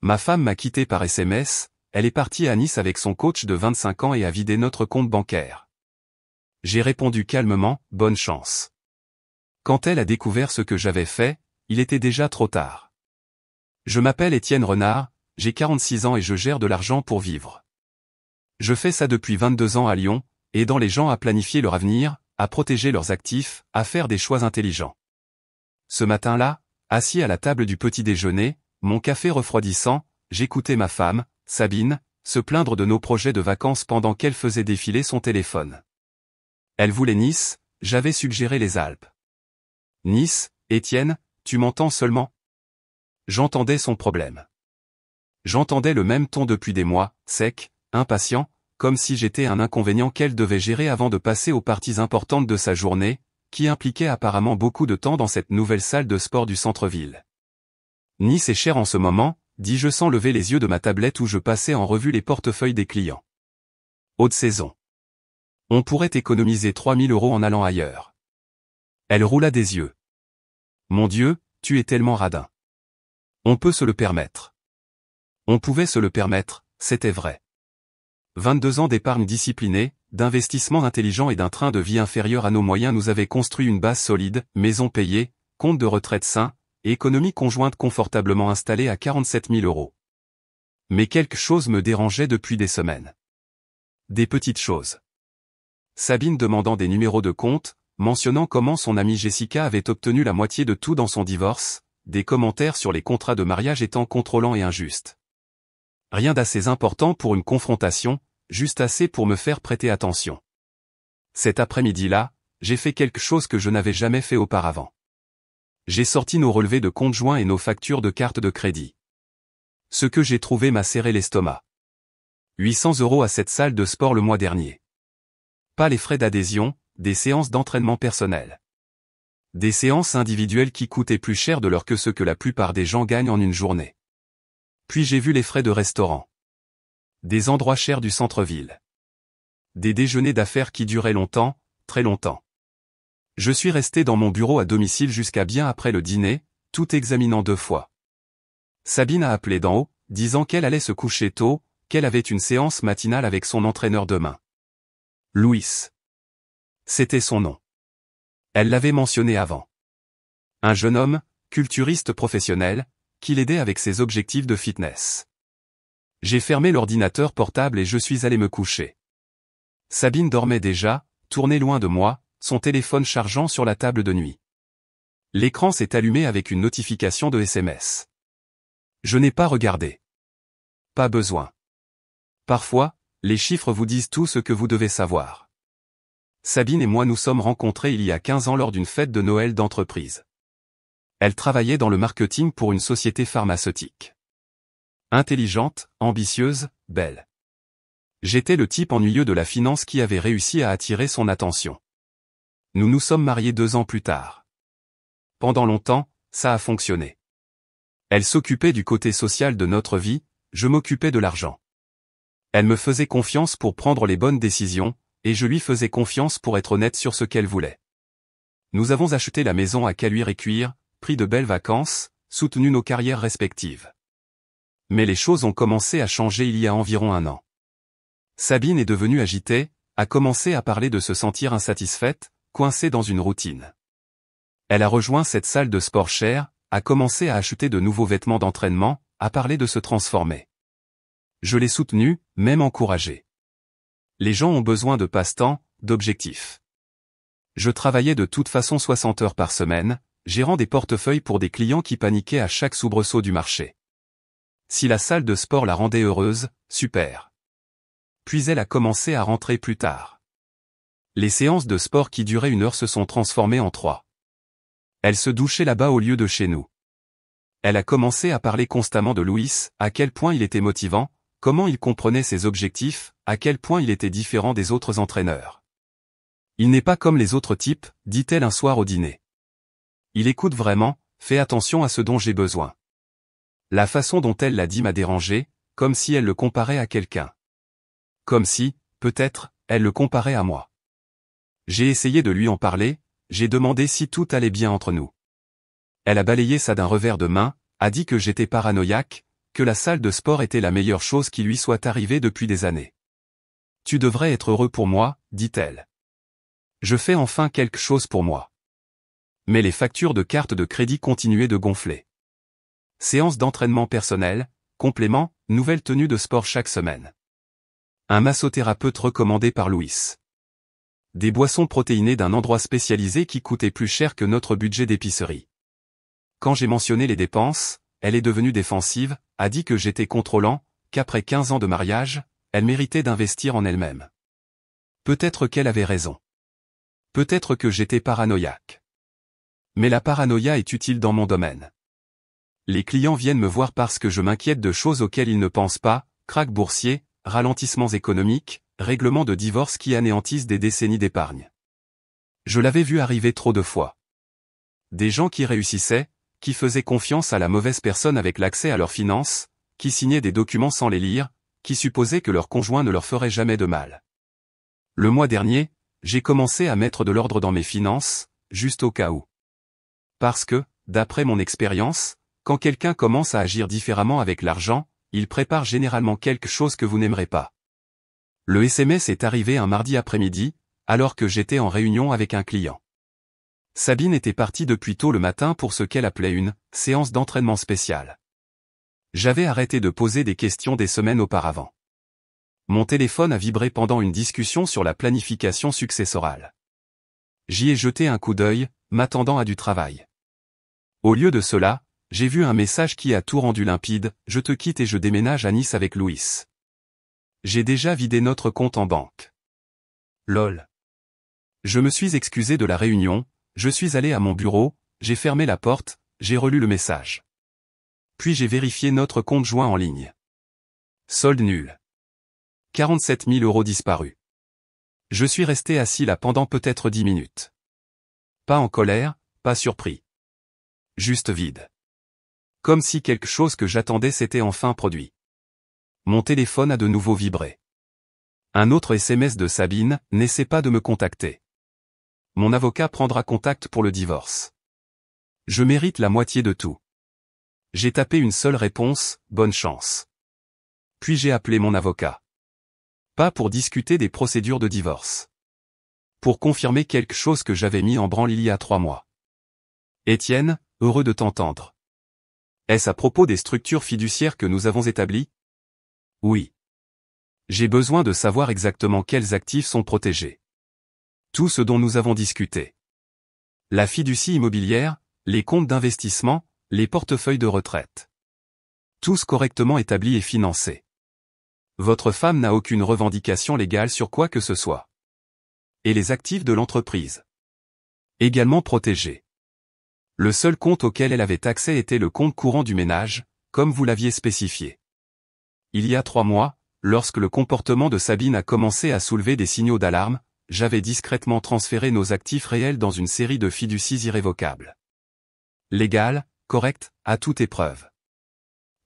Ma femme m'a quitté par SMS, elle est partie à Nice avec son coach de 25 ans et a vidé notre compte bancaire. J'ai répondu calmement, bonne chance. Quand elle a découvert ce que j'avais fait, il était déjà trop tard. Je m'appelle Étienne Renard, j'ai 46 ans et je gère de l'argent pour vivre. Je fais ça depuis 22 ans à Lyon, aidant les gens à planifier leur avenir, à protéger leurs actifs, à faire des choix intelligents. Ce matin-là, assis à la table du petit déjeuner, mon café refroidissant, j'écoutais ma femme, Sabine, se plaindre de nos projets de vacances pendant qu'elle faisait défiler son téléphone. Elle voulait Nice, j'avais suggéré les Alpes. Nice, Étienne, tu m'entends seulement? J'entendais son problème. J'entendais le même ton depuis des mois, sec, impatient, comme si j'étais un inconvénient qu'elle devait gérer avant de passer aux parties importantes de sa journée, qui impliquaient apparemment beaucoup de temps dans cette nouvelle salle de sport du centre-ville. Nice est cher en ce moment, dis-je sans lever les yeux de ma tablette où je passais en revue les portefeuilles des clients. Haute saison. On pourrait économiser 3000 € en allant ailleurs. Elle roula des yeux. Mon Dieu, tu es tellement radin. On peut se le permettre. On pouvait se le permettre, c'était vrai. 22 ans d'épargne disciplinée, d'investissement intelligent et d'un train de vie inférieur à nos moyens nous avaient construit une base solide, maison payée, compte de retraite sain, et économie conjointe confortablement installée à 47 000 €. Mais quelque chose me dérangeait depuis des semaines. Des petites choses. Sabine demandant des numéros de compte, mentionnant comment son amie Jessica avait obtenu la moitié de tout dans son divorce, des commentaires sur les contrats de mariage étant contrôlants et injustes. Rien d'assez important pour une confrontation, juste assez pour me faire prêter attention. Cet après-midi-là, j'ai fait quelque chose que je n'avais jamais fait auparavant. J'ai sorti nos relevés de compte joints et nos factures de carte de crédit. Ce que j'ai trouvé m'a serré l'estomac. 800 € à cette salle de sport le mois dernier. Pas les frais d'adhésion, des séances d'entraînement personnel. Des séances individuelles qui coûtaient plus cher de l'heure que ce que la plupart des gens gagnent en une journée. Puis j'ai vu les frais de restaurant. Des endroits chers du centre-ville. Des déjeuners d'affaires qui duraient longtemps, très longtemps. Je suis resté dans mon bureau à domicile jusqu'à bien après le dîner, tout examinant 2 fois. Sabine a appelé d'en haut, disant qu'elle allait se coucher tôt, qu'elle avait une séance matinale avec son entraîneur demain. Louis. C'était son nom. Elle l'avait mentionné avant. Un jeune homme, culturiste professionnel, qui l'aidait avec ses objectifs de fitness. J'ai fermé l'ordinateur portable et je suis allé me coucher. Sabine dormait déjà, tournée loin de moi, son téléphone chargeant sur la table de nuit. L'écran s'est allumé avec une notification de SMS. Je n'ai pas regardé. Pas besoin. Parfois, les chiffres vous disent tout ce que vous devez savoir. Sabine et moi nous sommes rencontrés il y a 15 ans lors d'une fête de Noël d'entreprise. Elle travaillait dans le marketing pour une société pharmaceutique. Intelligente, ambitieuse, belle. J'étais le type ennuyeux de la finance qui avait réussi à attirer son attention. Nous nous sommes mariés 2 ans plus tard. Pendant longtemps, ça a fonctionné. Elle s'occupait du côté social de notre vie, je m'occupais de l'argent. Elle me faisait confiance pour prendre les bonnes décisions, et je lui faisais confiance pour être honnête sur ce qu'elle voulait. Nous avons acheté la maison à Caluire et Cuire, pris de belles vacances, soutenu nos carrières respectives. Mais les choses ont commencé à changer il y a environ 1 an. Sabine est devenue agitée, a commencé à parler de se sentir insatisfaite, coincée dans une routine. Elle a rejoint cette salle de sport chère, a commencé à acheter de nouveaux vêtements d'entraînement, a parlé de se transformer. Je l'ai soutenue, même encouragée. Les gens ont besoin de passe-temps, d'objectifs. Je travaillais de toute façon 60 heures par semaine, gérant des portefeuilles pour des clients qui paniquaient à chaque soubresaut du marché. Si la salle de sport la rendait heureuse, super. Puis elle a commencé à rentrer plus tard. Les séances de sport qui duraient 1 heure se sont transformées en 3. Elle se douchait là-bas au lieu de chez nous. Elle a commencé à parler constamment de Louis, à quel point il était motivant, comment il comprenait ses objectifs, à quel point il était différent des autres entraîneurs. Il n'est pas comme les autres types, dit-elle un soir au dîner. Il écoute vraiment, fais attention à ce dont j'ai besoin. La façon dont elle l'a dit m'a dérangé, comme si elle le comparait à quelqu'un. Comme si, peut-être, elle le comparait à moi. J'ai essayé de lui en parler, j'ai demandé si tout allait bien entre nous. Elle a balayé ça d'un revers de main, a dit que j'étais paranoïaque, que la salle de sport était la meilleure chose qui lui soit arrivée depuis des années. Tu devrais être heureux pour moi, dit-elle. Je fais enfin quelque chose pour moi. Mais les factures de carte de crédit continuaient de gonfler. Séance d'entraînement personnel, complément, nouvelle tenue de sport chaque semaine. Un massothérapeute recommandé par Louis. Des boissons protéinées d'un endroit spécialisé qui coûtait plus cher que notre budget d'épicerie. Quand j'ai mentionné les dépenses, elle est devenue défensive, a dit que j'étais contrôlant, qu'après 15 ans de mariage, elle méritait d'investir en elle-même. Peut-être qu'elle avait raison. Peut-être que j'étais paranoïaque. Mais la paranoïa est utile dans mon domaine. Les clients viennent me voir parce que je m'inquiète de choses auxquelles ils ne pensent pas, krach boursier, ralentissements économiques, règlements de divorce qui anéantissent des décennies d'épargne. Je l'avais vu arriver trop de fois. Des gens qui réussissaient, qui faisaient confiance à la mauvaise personne avec l'accès à leurs finances, qui signaient des documents sans les lire, qui supposaient que leur conjoint ne leur ferait jamais de mal. Le mois dernier, j'ai commencé à mettre de l'ordre dans mes finances, juste au cas où. Parce que, d'après mon expérience, quand quelqu'un commence à agir différemment avec l'argent, il prépare généralement quelque chose que vous n'aimerez pas. Le SMS est arrivé un mardi après-midi, alors que j'étais en réunion avec un client. Sabine était partie depuis tôt le matin pour ce qu'elle appelait une « séance d'entraînement spéciale ». J'avais arrêté de poser des questions des semaines auparavant. Mon téléphone a vibré pendant une discussion sur la planification successorale. J'y ai jeté un coup d'œil, m'attendant à du travail. Au lieu de cela, j'ai vu un message qui a tout rendu limpide, « Je te quitte et je déménage à Nice avec Louis. J'ai déjà vidé notre compte en banque. » Lol. Je me suis excusé de la réunion, je suis allé à mon bureau, j'ai fermé la porte, j'ai relu le message. Puis j'ai vérifié notre compte joint en ligne. Solde nul. 47 000 € disparus. Je suis resté assis là pendant peut-être 10 minutes. Pas en colère, pas surpris. Juste vide. Comme si quelque chose que j'attendais s'était enfin produit. Mon téléphone a de nouveau vibré. Un autre SMS de Sabine, n'essaie pas de me contacter. Mon avocat prendra contact pour le divorce. Je mérite la moitié de tout. J'ai tapé une seule réponse, bonne chance. Puis j'ai appelé mon avocat. Pas pour discuter des procédures de divorce. Pour confirmer quelque chose que j'avais mis en branle il y a 3 mois. Étienne, heureux de t'entendre. Est-ce à propos des structures fiduciaires que nous avons établies? Oui. J'ai besoin de savoir exactement quels actifs sont protégés. Tout ce dont nous avons discuté. La fiducie immobilière, les comptes d'investissement, les portefeuilles de retraite. Tous correctement établis et financés. Votre femme n'a aucune revendication légale sur quoi que ce soit. Et les actifs de l'entreprise. Également protégés. Le seul compte auquel elle avait accès était le compte courant du ménage, comme vous l'aviez spécifié. Il y a 3 mois, lorsque le comportement de Sabine a commencé à soulever des signaux d'alarme, j'avais discrètement transféré nos actifs réels dans une série de fiducies irrévocables. Légales, correctes, à toute épreuve.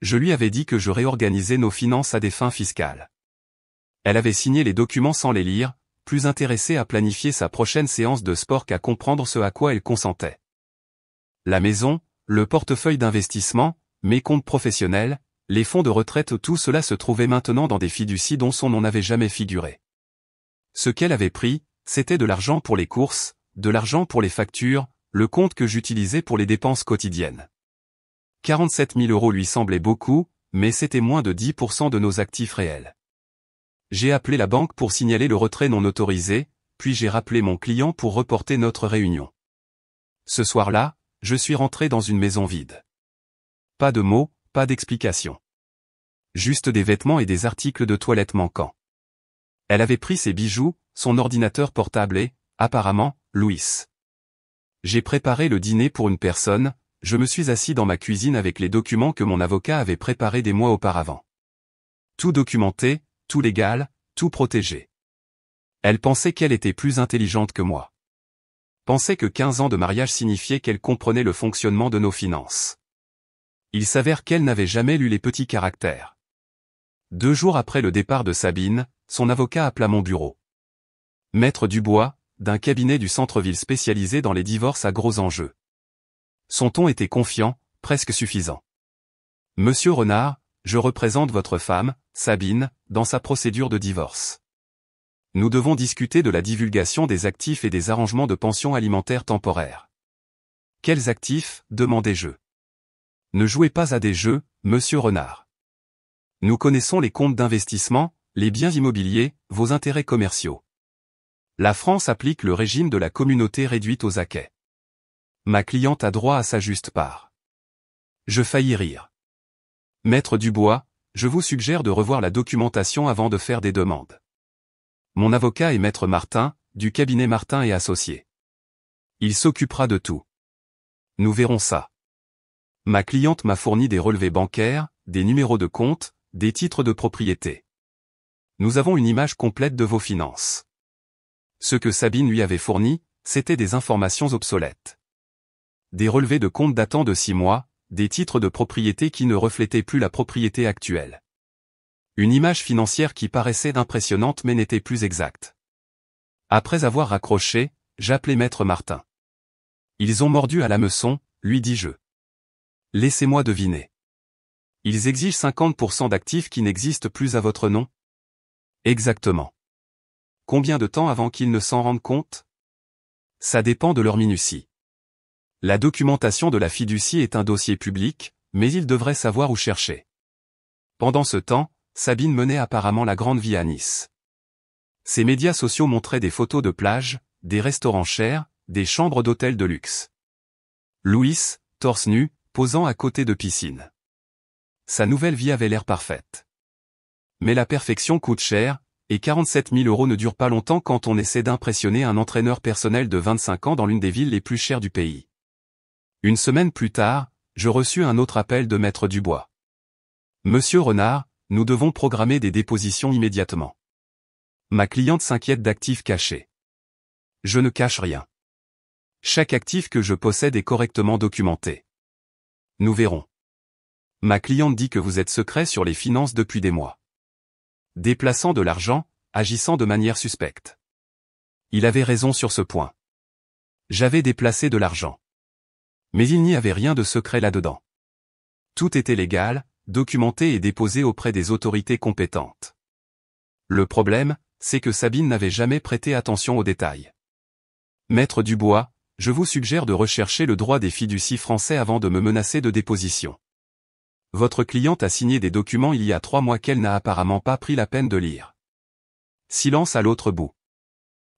Je lui avais dit que je réorganisais nos finances à des fins fiscales. Elle avait signé les documents sans les lire, plus intéressée à planifier sa prochaine séance de sport qu'à comprendre ce à quoi elle consentait. La maison, le portefeuille d'investissement, mes comptes professionnels, les fonds de retraite, tout cela se trouvait maintenant dans des fiducies dont son nom n'avait jamais figuré. Ce qu'elle avait pris, c'était de l'argent pour les courses, de l'argent pour les factures, le compte que j'utilisais pour les dépenses quotidiennes. 47 000 € lui semblait beaucoup, mais c'était moins de 10% de nos actifs réels. J'ai appelé la banque pour signaler le retrait non autorisé, puis j'ai rappelé mon client pour reporter notre réunion. Ce soir-là, je suis rentré dans une maison vide. Pas de mots, pas d'explications. Juste des vêtements et des articles de toilette manquants. Elle avait pris ses bijoux, son ordinateur portable et, apparemment, Louis. J'ai préparé le dîner pour une personne, je me suis assis dans ma cuisine avec les documents que mon avocat avait préparés des mois auparavant. Tout documenté, tout légal, tout protégé. Elle pensait qu'elle était plus intelligente que moi. Pensait que 15 ans de mariage signifiait qu'elle comprenait le fonctionnement de nos finances. Il s'avère qu'elle n'avait jamais lu les petits caractères. 2 jours après le départ de Sabine, son avocat appela mon bureau. Maître Dubois, d'un cabinet du centre-ville spécialisé dans les divorces à gros enjeux. Son ton était confiant, presque suffisant. Monsieur Renard, je représente votre femme, Sabine, dans sa procédure de divorce. Nous devons discuter de la divulgation des actifs et des arrangements de pension alimentaire temporaire. Quels actifs, demandai-je. Ne jouez pas à des jeux, monsieur Renard. Nous connaissons les comptes d'investissement, les biens immobiliers, vos intérêts commerciaux. La France applique le régime de la communauté réduite aux acquets. Ma cliente a droit à sa juste part. Je faillis rire. Maître Dubois, je vous suggère de revoir la documentation avant de faire des demandes. Mon avocat est Maître Martin, du cabinet Martin et Associés. Il s'occupera de tout. Nous verrons ça. Ma cliente m'a fourni des relevés bancaires, des numéros de compte, des titres de propriété. Nous avons une image complète de vos finances. Ce que Sabine lui avait fourni, c'était des informations obsolètes. Des relevés de compte datant de 6 mois, des titres de propriété qui ne reflétaient plus la propriété actuelle. Une image financière qui paraissait impressionnante mais n'était plus exacte. Après avoir raccroché, j'appelai Maître Martin. Ils ont mordu à l'hameçon, lui dis-je. Laissez-moi deviner. Ils exigent 50% d'actifs qui n'existent plus à votre nom? Exactement. Combien de temps avant qu'ils ne s'en rendent compte? Ça dépend de leur minutie. La documentation de la fiducie est un dossier public, mais ils devraient savoir où chercher. Pendant ce temps, Sabine menait apparemment la grande vie à Nice. Ses médias sociaux montraient des photos de plages, des restaurants chers, des chambres d'hôtel de luxe. Louis, torse nu, posant à côté de piscine. Sa nouvelle vie avait l'air parfaite. Mais la perfection coûte cher, et 47 000 € ne durent pas longtemps quand on essaie d'impressionner un entraîneur personnel de 25 ans dans l'une des villes les plus chères du pays. Une semaine plus tard, je reçus un autre appel de Maître Dubois. Monsieur Renard, nous devons programmer des dépositions immédiatement. Ma cliente s'inquiète d'actifs cachés. Je ne cache rien. Chaque actif que je possède est correctement documenté. Nous verrons. Ma cliente dit que vous êtes secret sur les finances depuis des mois. Déplaçant de l'argent, agissant de manière suspecte. Il avait raison sur ce point. J'avais déplacé de l'argent. Mais il n'y avait rien de secret là-dedans. Tout était légal, documenté et déposé auprès des autorités compétentes. Le problème, c'est que Sabine n'avait jamais prêté attention aux détails. Maître Dubois, je vous suggère de rechercher le droit des fiducies français avant de me menacer de déposition. Votre cliente a signé des documents il y a 3 mois qu'elle n'a apparemment pas pris la peine de lire. Silence à l'autre bout.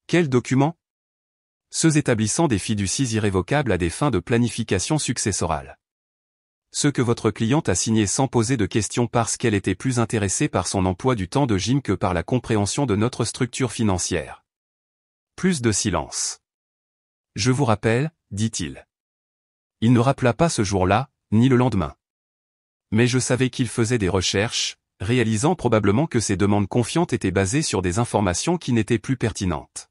Quels documents? Ceux établissant des fiducies irrévocables à des fins de planification successorale. Ceux que votre cliente a signés sans poser de questions parce qu'elle était plus intéressée par son emploi du temps de gym que par la compréhension de notre structure financière. Plus de silence. Je vous rappelle, dit-il. Il ne rappela pas ce jour-là, ni le lendemain. Mais je savais qu'il faisait des recherches, réalisant probablement que ses demandes confiantes étaient basées sur des informations qui n'étaient plus pertinentes.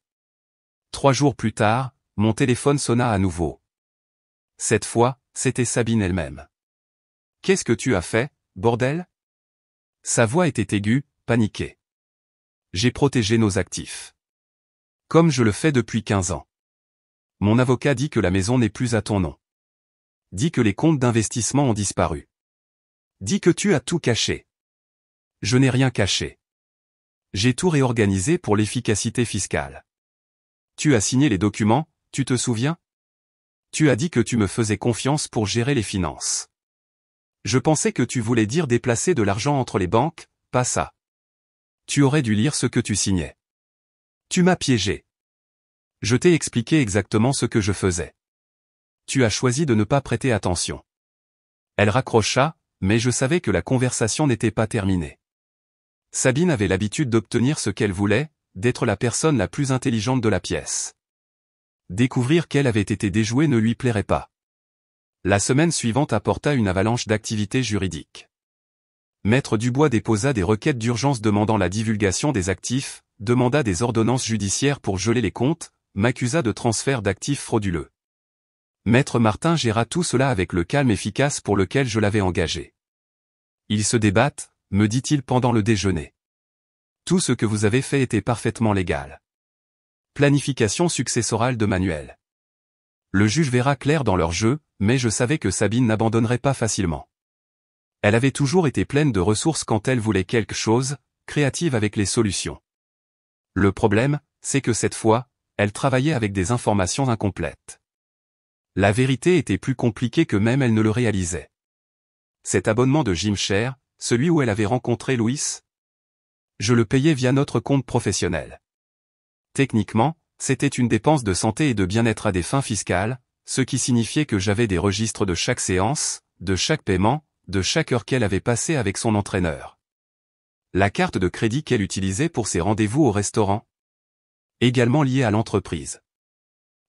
3 jours plus tard, mon téléphone sonna à nouveau. Cette fois, c'était Sabine elle-même. « Qu'est-ce que tu as fait, bordel ?» Sa voix était aiguë, paniquée. « J'ai protégé nos actifs. Comme je le fais depuis 15 ans. Mon avocat dit que la maison n'est plus à ton nom. Dit que les comptes d'investissement ont disparu. Dit que tu as tout caché. Je n'ai rien caché. J'ai tout réorganisé pour l'efficacité fiscale. Tu as signé les documents, tu te souviens? Tu as dit que tu me faisais confiance pour gérer les finances. Je pensais que tu voulais dire déplacer de l'argent entre les banques, pas ça. Tu aurais dû lire ce que tu signais. Tu m'as piégé. Je t'ai expliqué exactement ce que je faisais. Tu as choisi de ne pas prêter attention. Elle raccrocha, mais je savais que la conversation n'était pas terminée. Sabine avait l'habitude d'obtenir ce qu'elle voulait, d'être la personne la plus intelligente de la pièce. Découvrir qu'elle avait été déjouée ne lui plairait pas. La semaine suivante apporta une avalanche d'activités juridiques. Maître Dubois déposa des requêtes d'urgence demandant la divulgation des actifs, demanda des ordonnances judiciaires pour geler les comptes, m'accusa de transfert d'actifs frauduleux. Maître Martin géra tout cela avec le calme efficace pour lequel je l'avais engagé. Ils se débattent, me dit-il pendant le déjeuner. Tout ce que vous avez fait était parfaitement légal. Planification successorale de Manuel. Le juge verra clair dans leur jeu, mais je savais que Sabine n'abandonnerait pas facilement. Elle avait toujours été pleine de ressources quand elle voulait quelque chose, créative avec les solutions. Le problème, c'est que cette fois, elle travaillait avec des informations incomplètes. La vérité était plus compliquée que même elle ne le réalisait. Cet abonnement de Gymshare, celui où elle avait rencontré Louis, je le payais via notre compte professionnel. Techniquement, c'était une dépense de santé et de bien-être à des fins fiscales, ce qui signifiait que j'avais des registres de chaque séance, de chaque paiement, de chaque heure qu'elle avait passée avec son entraîneur. La carte de crédit qu'elle utilisait pour ses rendez-vous au restaurant, également liée à l'entreprise.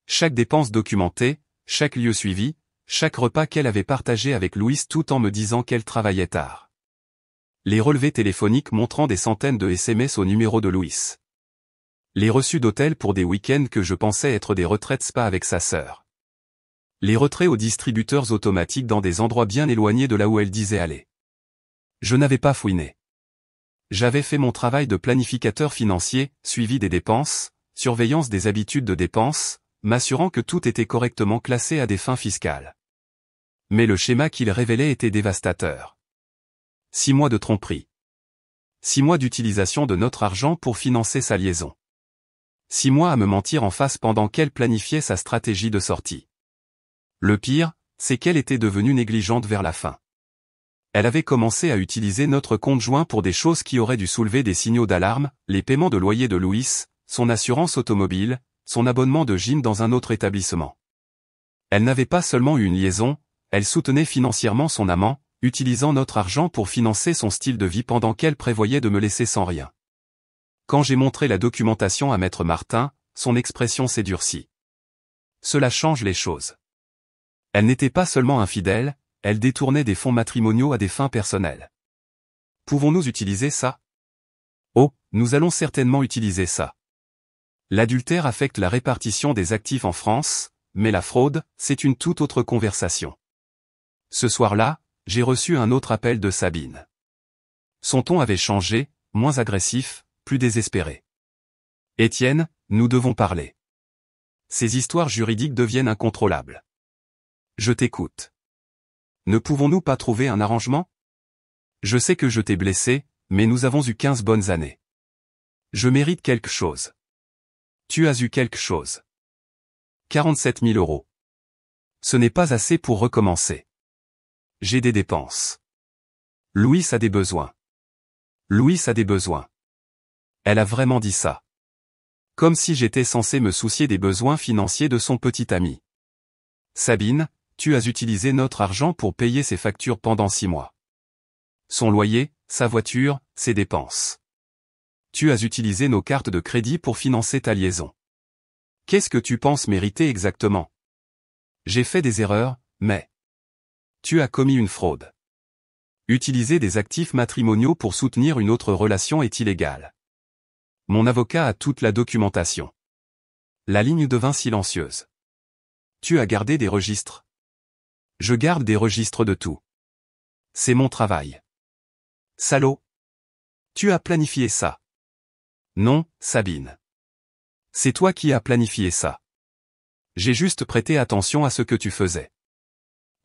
Chaque dépense documentée, chaque lieu suivi, chaque repas qu'elle avait partagé avec Louis tout en me disant qu'elle travaillait tard. Les relevés téléphoniques montrant des centaines de SMS au numéro de Louis. Les reçus d'hôtel pour des week-ends que je pensais être des retraites spa avec sa sœur. Les retraits aux distributeurs automatiques dans des endroits bien éloignés de là où elle disait aller. Je n'avais pas fouiné. J'avais fait mon travail de planificateur financier, suivi des dépenses, surveillance des habitudes de dépenses, m'assurant que tout était correctement classé à des fins fiscales. Mais le schéma qu'il révélait était dévastateur. 6 mois de tromperie. 6 mois d'utilisation de notre argent pour financer sa liaison. 6 mois à me mentir en face pendant qu'elle planifiait sa stratégie de sortie. Le pire, c'est qu'elle était devenue négligente vers la fin. Elle avait commencé à utiliser notre compte joint pour des choses qui auraient dû soulever des signaux d'alarme, les paiements de loyer de Louis, son assurance automobile, son abonnement de gym dans un autre établissement. Elle n'avait pas seulement eu une liaison, elle soutenait financièrement son amant, utilisant notre argent pour financer son style de vie pendant qu'elle prévoyait de me laisser sans rien. Quand j'ai montré la documentation à Maître Martin, son expression s'est durcie. Cela change les choses. Elle n'était pas seulement infidèle, elle détournait des fonds matrimoniaux à des fins personnelles. Pouvons-nous utiliser ça? Oh, nous allons certainement utiliser ça. L'adultère affecte la répartition des actifs en France, mais la fraude, c'est une toute autre conversation. Ce soir-là, j'ai reçu un autre appel de Sabine. Son ton avait changé, moins agressif, plus désespéré. Étienne, nous devons parler. Ces histoires juridiques deviennent incontrôlables. Je t'écoute. Ne pouvons-nous pas trouver un arrangement? Je sais que je t'ai blessé, mais nous avons eu 15 bonnes années. Je mérite quelque chose. Tu as eu quelque chose. 47 000 €. Ce n'est pas assez pour recommencer. J'ai des dépenses. Louis a des besoins. Louis a des besoins. Elle a vraiment dit ça. Comme si j'étais censé me soucier des besoins financiers de son petit ami. Sabine, tu as utilisé notre argent pour payer ses factures pendant 6 mois. Son loyer, sa voiture, ses dépenses. Tu as utilisé nos cartes de crédit pour financer ta liaison. Qu'est-ce que tu penses mériter exactement? J'ai fait des erreurs, mais... Tu as commis une fraude. Utiliser des actifs matrimoniaux pour soutenir une autre relation est illégal. Mon avocat a toute la documentation. La ligne devint silencieuse. Tu as gardé des registres. Je garde des registres de tout. C'est mon travail. Salaud. Tu as planifié ça. Non, Sabine. C'est toi qui as planifié ça. J'ai juste prêté attention à ce que tu faisais.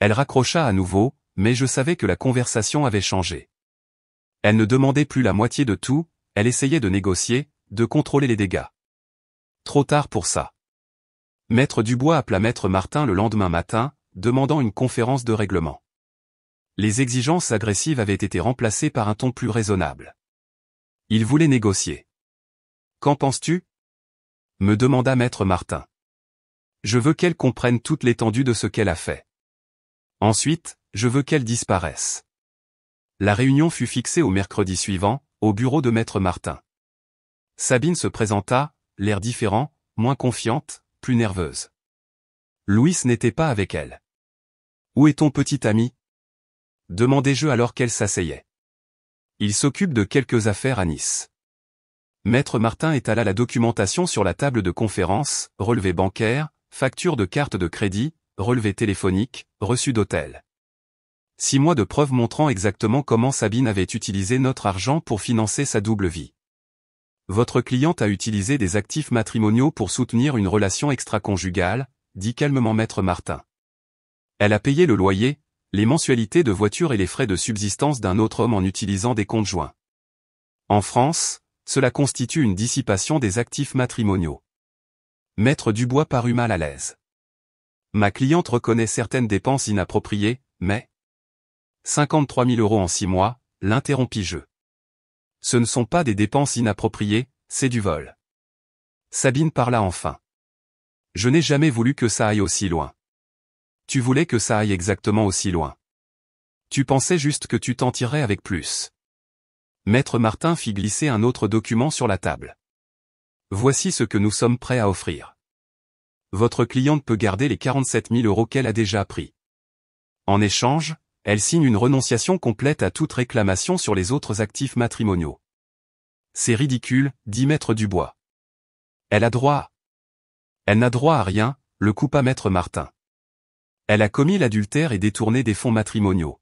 Elle raccrocha à nouveau, mais je savais que la conversation avait changé. Elle ne demandait plus la moitié de tout, elle essayait de négocier, de contrôler les dégâts. Trop tard pour ça. Maître Dubois appela Maître Martin le lendemain matin, demandant une conférence de règlement. Les exigences agressives avaient été remplacées par un ton plus raisonnable. Il voulait négocier. Qu'en penses-tu? Me demanda Maître Martin. Je veux qu'elle comprenne toute l'étendue de ce qu'elle a fait. Ensuite, je veux qu'elle disparaisse. La réunion fut fixée au mercredi suivant, au bureau de Maître Martin. Sabine se présenta, l'air différent, moins confiante, plus nerveuse. Louis n'était pas avec elle. Où est ton petit ami? Demandai-je alors qu'elle s'asseyait. Il s'occupe de quelques affaires à Nice. Maître Martin étala la documentation sur la table de conférence, relevés bancaires, factures de carte de crédit, relevés téléphoniques, reçus d'hôtel. 6 mois de preuves montrant exactement comment Sabine avait utilisé notre argent pour financer sa double vie. Votre cliente a utilisé des actifs matrimoniaux pour soutenir une relation extra-conjugale, dit calmement Maître Martin. Elle a payé le loyer, les mensualités de voiture et les frais de subsistance d'un autre homme en utilisant des comptes joints. En France, cela constitue une dissipation des actifs matrimoniaux. Maître Dubois parut mal à l'aise. Ma cliente reconnaît certaines dépenses inappropriées, mais 53 000 € en 6 mois, l'interrompis-je. Ce ne sont pas des dépenses inappropriées, c'est du vol. Sabine parla enfin. Je n'ai jamais voulu que ça aille aussi loin. Tu voulais que ça aille exactement aussi loin. Tu pensais juste que tu t'en tirerais avec plus. Maître Martin fit glisser un autre document sur la table. Voici ce que nous sommes prêts à offrir. Votre cliente peut garder les 47 000 € qu'elle a déjà pris. En échange, elle signe une renonciation complète à toute réclamation sur les autres actifs matrimoniaux. C'est ridicule, dit Maître Dubois. Elle a droit. Elle n'a droit à rien, le coupa Maître Martin. Elle a commis l'adultère et détourné des fonds matrimoniaux.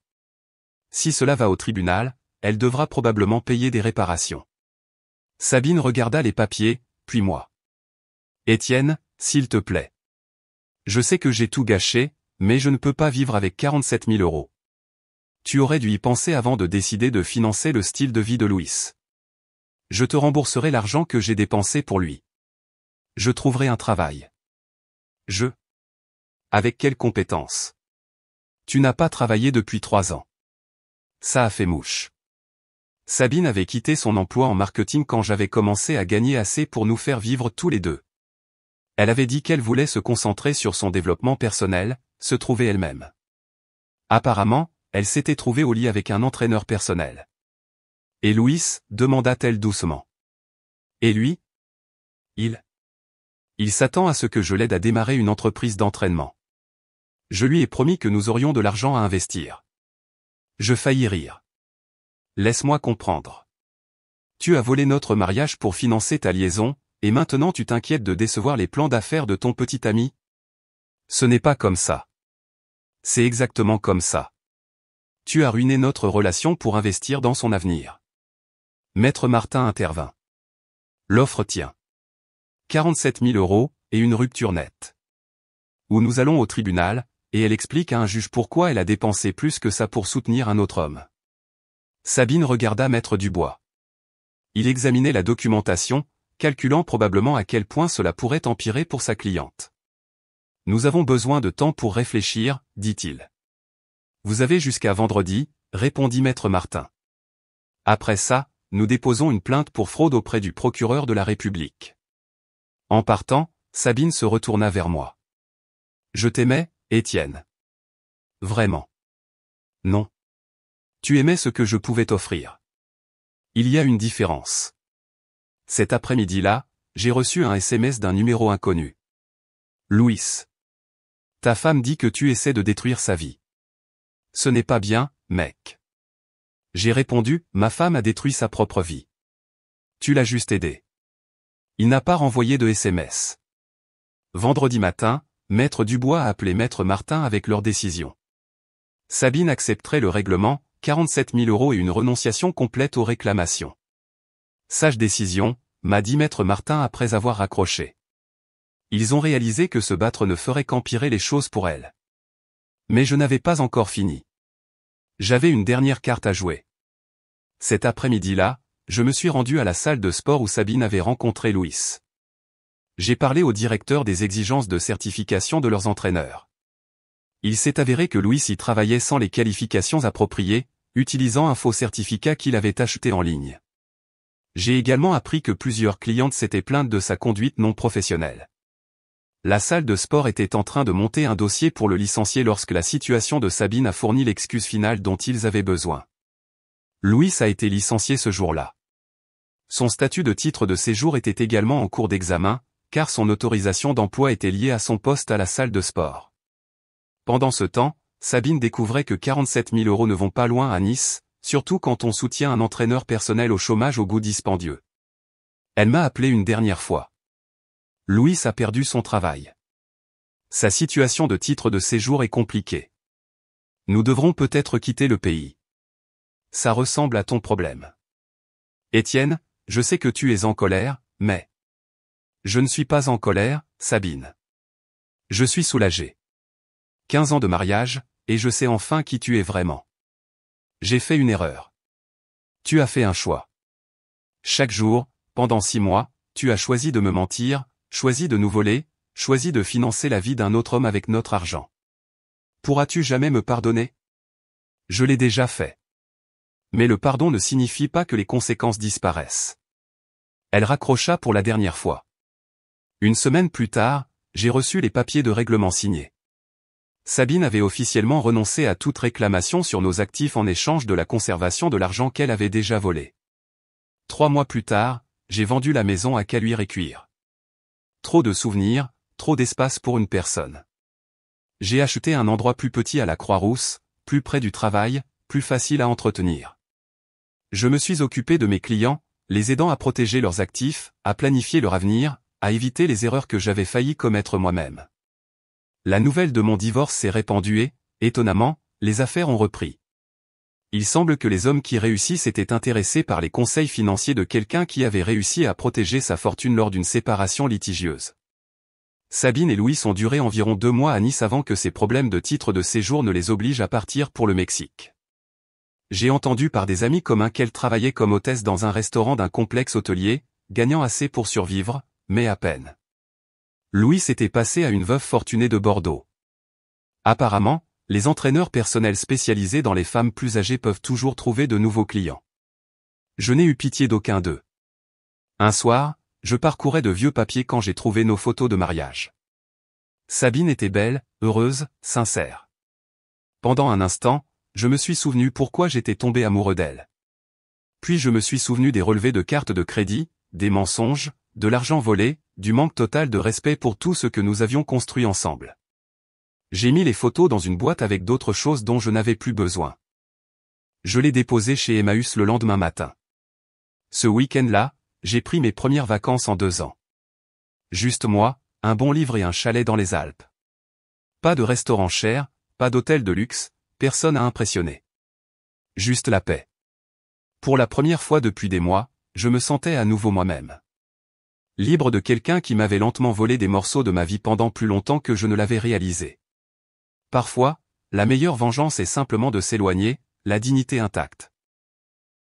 Si cela va au tribunal, elle devra probablement payer des réparations. Sabine regarda les papiers, puis moi. Étienne, s'il te plaît. Je sais que j'ai tout gâché, mais je ne peux pas vivre avec 47 000 €. Tu aurais dû y penser avant de décider de financer le style de vie de Louis. Je te rembourserai l'argent que j'ai dépensé pour lui. Je trouverai un travail. Avec quelle compétence? Tu n'as pas travaillé depuis 3 ans. Ça a fait mouche. Sabine avait quitté son emploi en marketing quand j'avais commencé à gagner assez pour nous faire vivre tous les deux. Elle avait dit qu'elle voulait se concentrer sur son développement personnel, se trouver elle-même. Apparemment, elle s'était trouvée au lit avec un entraîneur personnel. Et Louis, demanda-t-elle doucement. Et lui? Il s'attend à ce que je l'aide à démarrer une entreprise d'entraînement. Je lui ai promis que nous aurions de l'argent à investir. Je faillis rire. Laisse-moi comprendre. Tu as volé notre mariage pour financer ta liaison, et maintenant tu t'inquiètes de décevoir les plans d'affaires de ton petit ami? Ce n'est pas comme ça. C'est exactement comme ça. Tu as ruiné notre relation pour investir dans son avenir. Maître Martin intervint. L'offre tient. 47 000 € et une rupture nette. Ou nous allons au tribunal, et elle explique à un juge pourquoi elle a dépensé plus que ça pour soutenir un autre homme. Sabine regarda Maître Dubois. Il examinait la documentation, calculant probablement à quel point cela pourrait empirer pour sa cliente. Nous avons besoin de temps pour réfléchir, dit-il. Vous avez jusqu'à vendredi, répondit Maître Martin. Après ça, nous déposons une plainte pour fraude auprès du procureur de la République. En partant, Sabine se retourna vers moi. Je t'aimais, Étienne. Vraiment. Non. Tu aimais ce que je pouvais t'offrir. Il y a une différence. Cet après-midi-là, j'ai reçu un SMS d'un numéro inconnu. Louis. Ta femme dit que tu essaies de détruire sa vie. Ce n'est pas bien, mec. J'ai répondu, ma femme a détruit sa propre vie. Tu l'as juste aidée. Il n'a pas renvoyé de SMS. Vendredi matin, Maître Dubois a appelé Maître Martin avec leur décision. Sabine accepterait le règlement, 47 000 € et une renonciation complète aux réclamations. Sage décision, m'a dit Maître Martin après avoir raccroché. Ils ont réalisé que se battre ne ferait qu'empirer les choses pour elle. Mais je n'avais pas encore fini. J'avais une dernière carte à jouer. Cet après-midi-là, je me suis rendu à la salle de sport où Sabine avait rencontré Louis. J'ai parlé au directeur des exigences de certification de leurs entraîneurs. Il s'est avéré que Louis y travaillait sans les qualifications appropriées, utilisant un faux certificat qu'il avait acheté en ligne. J'ai également appris que plusieurs clientes s'étaient plaintes de sa conduite non professionnelle. La salle de sport était en train de monter un dossier pour le licencier lorsque la situation de Sabine a fourni l'excuse finale dont ils avaient besoin. Louis a été licencié ce jour-là. Son statut de titre de séjour était également en cours d'examen, car son autorisation d'emploi était liée à son poste à la salle de sport. Pendant ce temps, Sabine découvrait que 47 000 € ne vont pas loin à Nice, surtout quand on soutient un entraîneur personnel au chômage au goût dispendieux. Elle m'a appelé une dernière fois. Louis a perdu son travail. Sa situation de titre de séjour est compliquée. Nous devrons peut-être quitter le pays. Ça ressemble à ton problème. Étienne, je sais que tu es en colère, mais... Je ne suis pas en colère, Sabine. Je suis soulagé. 15 ans de mariage, et je sais enfin qui tu es vraiment. J'ai fait une erreur. Tu as fait un choix. Chaque jour, pendant 6 mois, tu as choisi de me mentir, choisi de nous voler, choisi de financer la vie d'un autre homme avec notre argent. Pourras-tu jamais me pardonner? Je l'ai déjà fait. Mais le pardon ne signifie pas que les conséquences disparaissent. Elle raccrocha pour la dernière fois. Une semaine plus tard, j'ai reçu les papiers de règlement signés. Sabine avait officiellement renoncé à toute réclamation sur nos actifs en échange de la conservation de l'argent qu'elle avait déjà volé. 3 mois plus tard, j'ai vendu la maison à Caluire et Cuire. Trop de souvenirs, trop d'espace pour une personne. J'ai acheté un endroit plus petit à la Croix-Rousse, plus près du travail, plus facile à entretenir. Je me suis occupé de mes clients, les aidant à protéger leurs actifs, à planifier leur avenir, à éviter les erreurs que j'avais failli commettre moi-même. La nouvelle de mon divorce s'est répandue et, étonnamment, les affaires ont repris. Il semble que les hommes qui réussissent étaient intéressés par les conseils financiers de quelqu'un qui avait réussi à protéger sa fortune lors d'une séparation litigieuse. Sabine et Louis ont duré environ 2 mois à Nice avant que ces problèmes de titre de séjour ne les obligent à partir pour le Mexique. J'ai entendu par des amis communs qu'elle travaillait comme hôtesse dans un restaurant d'un complexe hôtelier, gagnant assez pour survivre, mais à peine. Louis s'était passé à une veuve fortunée de Bordeaux. Apparemment, les entraîneurs personnels spécialisés dans les femmes plus âgées peuvent toujours trouver de nouveaux clients. Je n'ai eu pitié d'aucun d'eux. Un soir, je parcourais de vieux papiers quand j'ai trouvé nos photos de mariage. Sabine était belle, heureuse, sincère. Pendant un instant, je me suis souvenu pourquoi j'étais tombé amoureux d'elle. Puis je me suis souvenu des relevés de cartes de crédit, des mensonges, de l'argent volé, du manque total de respect pour tout ce que nous avions construit ensemble. J'ai mis les photos dans une boîte avec d'autres choses dont je n'avais plus besoin. Je les déposais chez Emmaüs le lendemain matin. Ce week-end-là, j'ai pris mes premières vacances en 2 ans. Juste moi, un bon livre et un chalet dans les Alpes. Pas de restaurant cher, pas d'hôtel de luxe, personne à impressionner. Juste la paix. Pour la première fois depuis des mois, je me sentais à nouveau moi-même. Libre de quelqu'un qui m'avait lentement volé des morceaux de ma vie pendant plus longtemps que je ne l'avais réalisé. Parfois, la meilleure vengeance est simplement de s'éloigner, la dignité intacte.